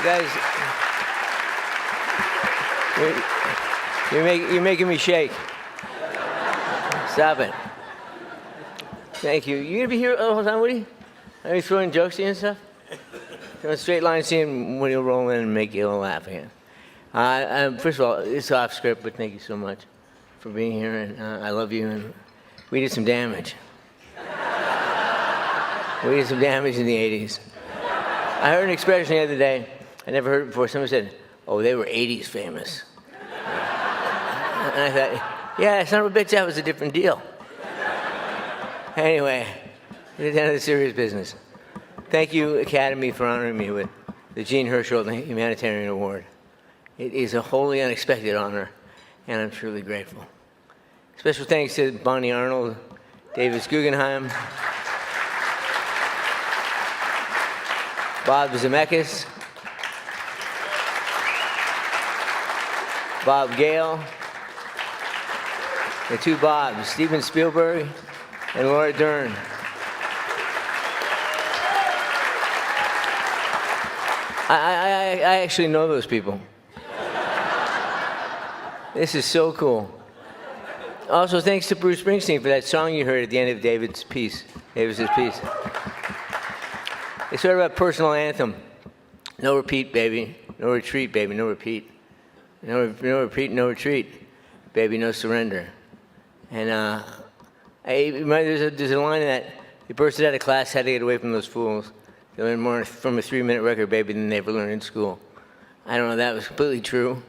You guys, you're making me shake. Stop it. Thank you. You gonna be here the whole time, Woody? Are you throwing jokes to you and stuff? Throwing straight lines to you, and Woody will roll in and make you all laugh again. First of all, it's off script, but thank you so much for being here, and I love you, and we did some damage. We did some damage in the 80s. I heard an expression the other day, I never heard it before. Someone said, oh, they were 80s famous. And I thought, yeah, son of a bitch, that was a different deal. Anyway, it's down to the serious business. Thank you, Academy, for honoring me with the Gene Herschel Humanitarian Award. It is a wholly unexpected honor, and I'm truly grateful. Special thanks to Bonnie Arnold, Davis Guggenheim, Bob Zemeckis, Bob Gale, the two Bobs, Steven Spielberg and Laura Dern. I actually know those people. This is so cool. Also, thanks to Bruce Springsteen for that song you heard at the end of Davis's piece. It's sort of a personal anthem. No repeat, baby. No retreat, baby. No repeat. No repeat, no retreat. Baby, no surrender. And there's a line in that he bursted out of class, had to get away from those fools. They learned more from a 3-minute record, baby, than they ever learned in school. I don't know if that was completely true,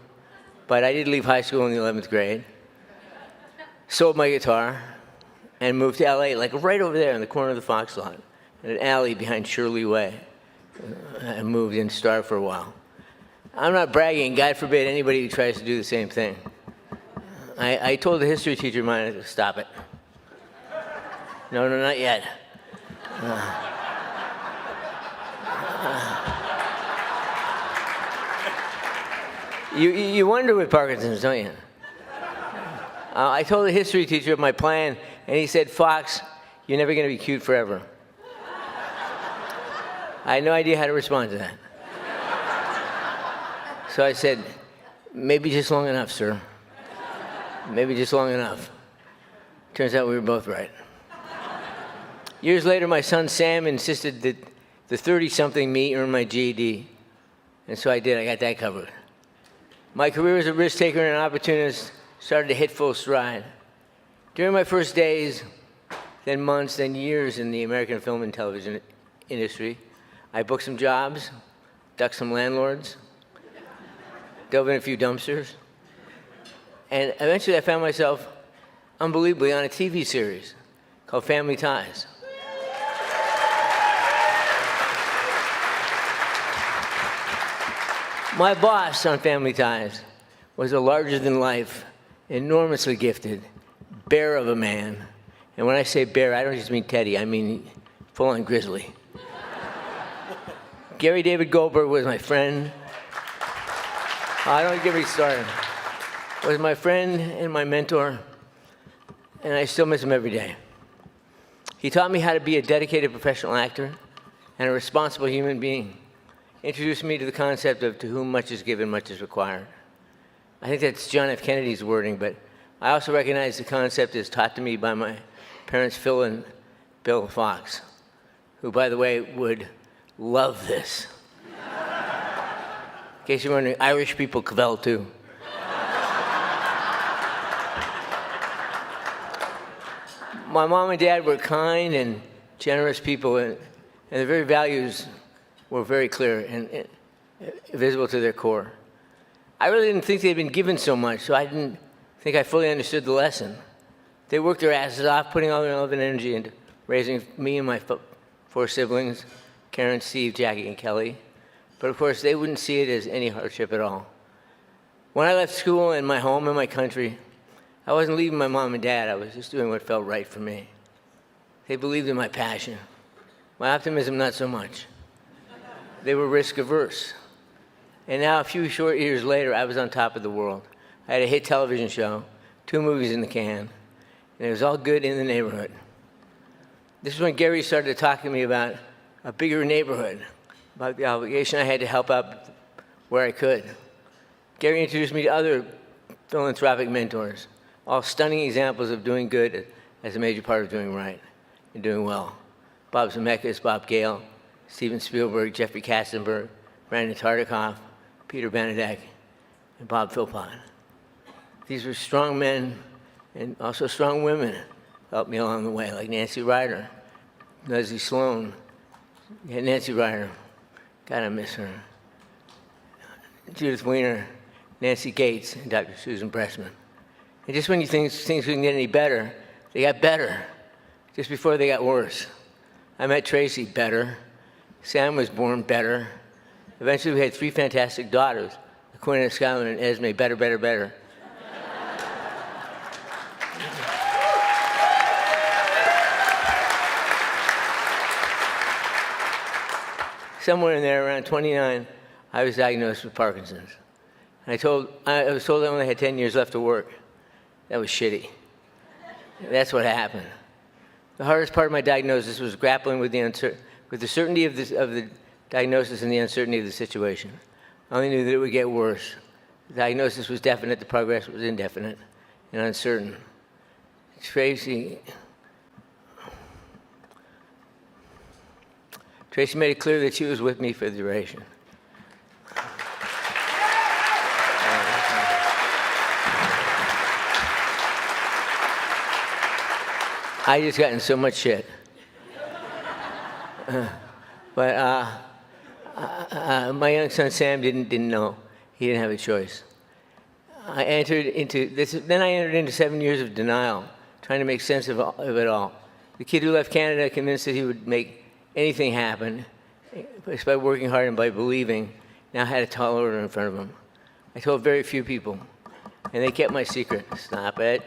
but I did leave high school in the 11th grade, sold my guitar, and moved to LA, like right over there in the corner of the Fox lot, in an alley behind Shirley Way. I moved in Star for a while. I'm not bragging. God forbid anybody who tries to do the same thing. I told the history teacher of mine to stop it. No, not yet. You wonder with Parkinson's, don't you? I told the history teacher of my plan, and he said, Fox, you're never going to be cute forever. I had no idea how to respond to that. So I said, maybe just long enough, sir. Maybe just long enough. Turns out we were both right. Years later, my son Sam insisted that the 30-something me earn my GED. And so I did. I got that covered. My career as a risk taker and an opportunist started to hit full stride. During my first days, then months, then years in the American film and television industry, I booked some jobs, ducked some landlords, dove in a few dumpsters, and eventually I found myself, unbelievably, on a TV series called Family Ties. My boss on Family Ties was a larger-than-life, enormously gifted bear of a man. And when I say bear, I don't just mean Teddy, I mean full-on grizzly. Gary David Goldberg was my friend. Don't get me started. Was my friend and my mentor, and I still miss him every day. He taught me how to be a dedicated professional actor and a responsible human being. Introduced me to the concept of to whom much is given, much is required. I think that's John F. Kennedy's wording, but I also recognize the concept is taught to me by my parents, Phil and Bill Fox, who, by the way, would love this. In case you're wondering, Irish people cavell too. My mom and dad were kind and generous people, and their very values were very clear and visible to their core. I really didn't think they'd been given so much, so I didn't think I fully understood the lesson. They worked their asses off, putting all their love and energy into raising me and my 4 siblings, Karen, Steve, Jackie, and Kelly. But of course, they wouldn't see it as any hardship at all. When I left school and my home and my country, I wasn't leaving my mom and dad. I was just doing what felt right for me. They believed in my passion. My optimism, not so much. They were risk averse. And now, a few short years later, I was on top of the world. I had a hit television show, 2 movies in the can, and it was all good in the neighborhood. This is when Gary started to talk to me about a bigger neighborhood, about the obligation I had to help out where I could. Gary introduced me to other philanthropic mentors, all stunning examples of doing good as a major part of doing right and doing well. Bob Zemeckis, Bob Gale, Steven Spielberg, Jeffrey Katzenberg, Brandon Tartikoff, Peter Benedek, and Bob Philpott. These were strong men and also strong women who helped me along the way, like Nancy Ryder, Leslie Sloan. Yeah, Nancy Ryder, God, I miss her. Judith Weiner, Nancy Gates, and Dr. Susan Bressman. And just when you think things couldn't get any better, they got better, just before they got worse. I met Tracy, better. Sam was born, better. Eventually, we had 3 fantastic daughters, Quinn, Skylar, and Esme, better, better, better. Somewhere in there, around 29, I was diagnosed with Parkinson's. I was told I only had 10 years left to work. That was shitty. That's what happened. The hardest part of my diagnosis was grappling with the certainty of the diagnosis and the uncertainty of the situation. I only knew that it would get worse. The diagnosis was definite, the progress was indefinite and uncertain. Tracy made it clear that she was with me for the duration. I just gotten so much shit. But my young son Sam didn't know. He didn't have a choice. Then I entered into 7 years of denial, trying to make sense of it all. The kid who left Canada convinced that he would make anything happen, just by working hard and by believing, now had a tall order in front of him. I told very few people, and they kept my secret. Stop it.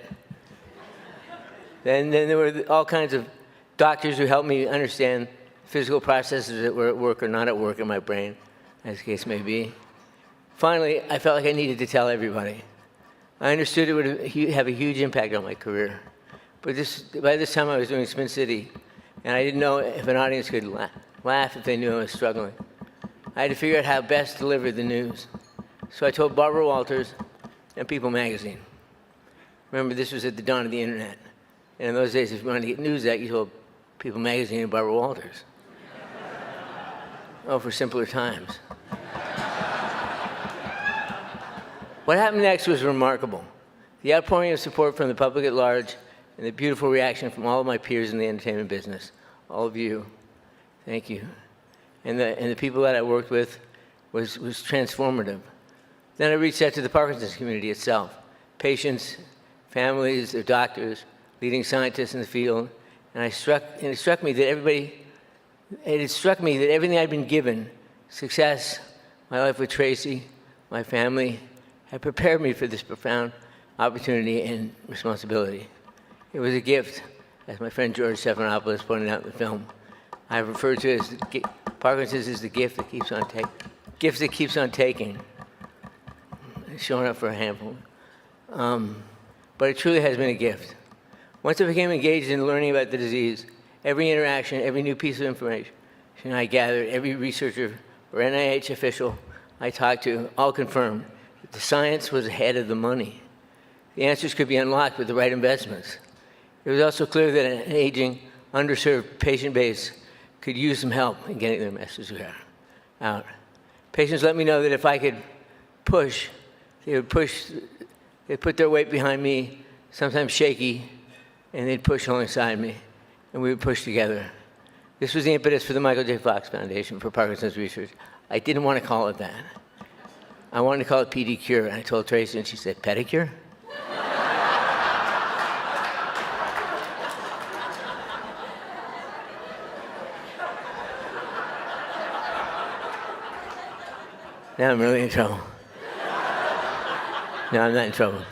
Then there were all kinds of doctors who helped me understand physical processes that were at work or not at work in my brain, as the case may be. Finally, I felt like I needed to tell everybody. I understood it would have a huge impact on my career. But by this time, I was doing Spin City, and I didn't know if an audience could laugh if they knew I was struggling. I had to figure out how best to deliver the news. So I told Barbara Walters and People magazine. Remember, this was at the dawn of the internet. And in those days, if you wanted to get news out, you told People magazine and Barbara Walters. Oh, for simpler times. What happened next was remarkable. The outpouring of support from the public at large and the beautiful reaction from all of my peers in the entertainment business. All of you, thank you. And the people that I worked with was transformative. Then I reached out to the Parkinson's community itself, patients, families, their doctors, leading scientists in the field, and it struck me that everything I'd been given, success, my life with Tracy, my family, had prepared me for this profound opportunity and responsibility. It was a gift, as my friend George Stephanopoulos pointed out in the film. I refer to it as Parkinson's is the gift that keeps on taking. Gift that keeps on taking. It's showing up for a handful. But it truly has been a gift. Once I became engaged in learning about the disease, every interaction, every new piece of information I gathered, every researcher or NIH official I talked to, all confirmed that the science was ahead of the money. The answers could be unlocked with the right investments. It was also clear that an aging, underserved patient base could use some help in getting their message out. Patients let me know that if I could push, they'd put their weight behind me, sometimes shaky, and they'd push alongside me, and we would push together. This was the impetus for the Michael J. Fox Foundation for Parkinson's Research. I didn't want to call it that. I wanted to call it PD Cure, and I told Tracy, and she said, pedicure? Now I'm really in trouble. No, I'm not in trouble.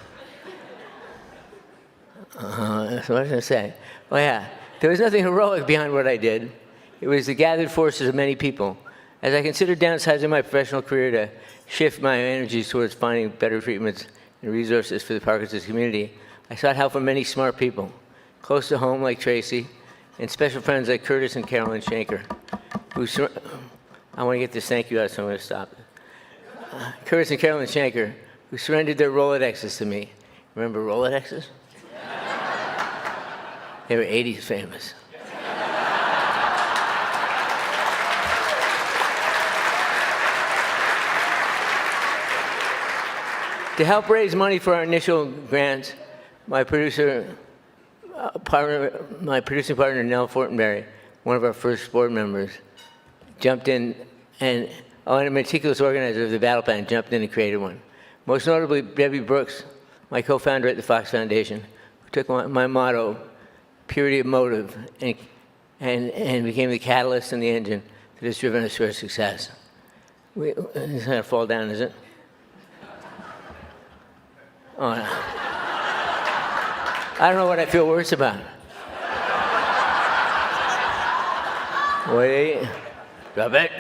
So what was I going to say? Oh, yeah. There was nothing heroic behind what I did. It was the gathered forces of many people. As I considered downsizing my professional career to shift my energies towards finding better treatments and resources for the Parkinson's community, I sought help from many smart people, close to home like Tracy, and special friends like Curtis and Carolyn Shanker. I want to get this thank you out, so I'm going to stop. Curtis and Carolyn Shanker, who surrendered their Rolodexes to me. Remember Rolodexes? They were 80s famous. To help raise money for our initial grants, my producing partner, Nell Fortenberry, one of our first board members, jumped in, and a meticulous organizer of the battle plan, jumped in and created one. Most notably, Debbie Brooks, my co-founder at the Fox Foundation, who took my motto, purity of motive, and became the catalyst and the engine that has driven us to our success. It's not going to fall down, is it? Oh, no. I don't know what I feel worse about. Wait. Drop it.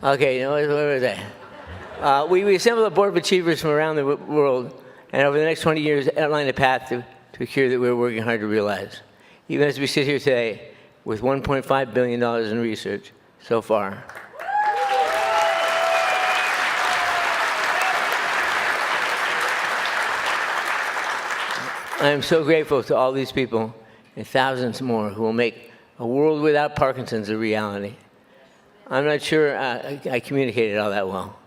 Okay, what was that? We assembled a board of achievers from around the world, and over the next 20 years outlined a path to a cure that we're working hard to realize. Even as we sit here today with $1.5 billion in research so far. I am so grateful to all these people and thousands more who will make a world without Parkinson's a reality. I'm not sure I communicated all that well,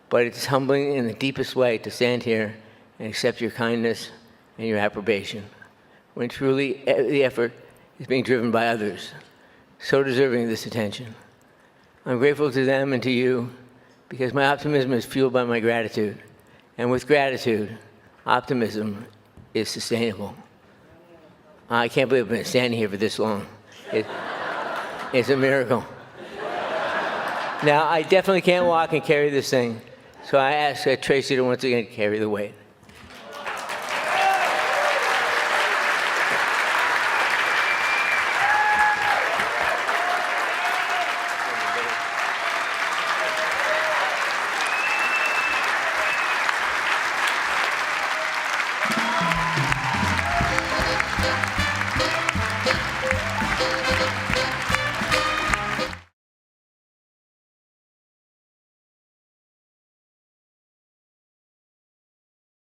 but it's humbling in the deepest way to stand here and accept your kindness and your approbation, when truly the effort is being driven by others, so deserving of this attention. I'm grateful to them and to you because my optimism is fueled by my gratitude, and with gratitude, optimism is sustainable. I can't believe I've been standing here for this long. It's a miracle. Now, I definitely can't walk and carry this thing, so I ask Tracy to once again carry the weight.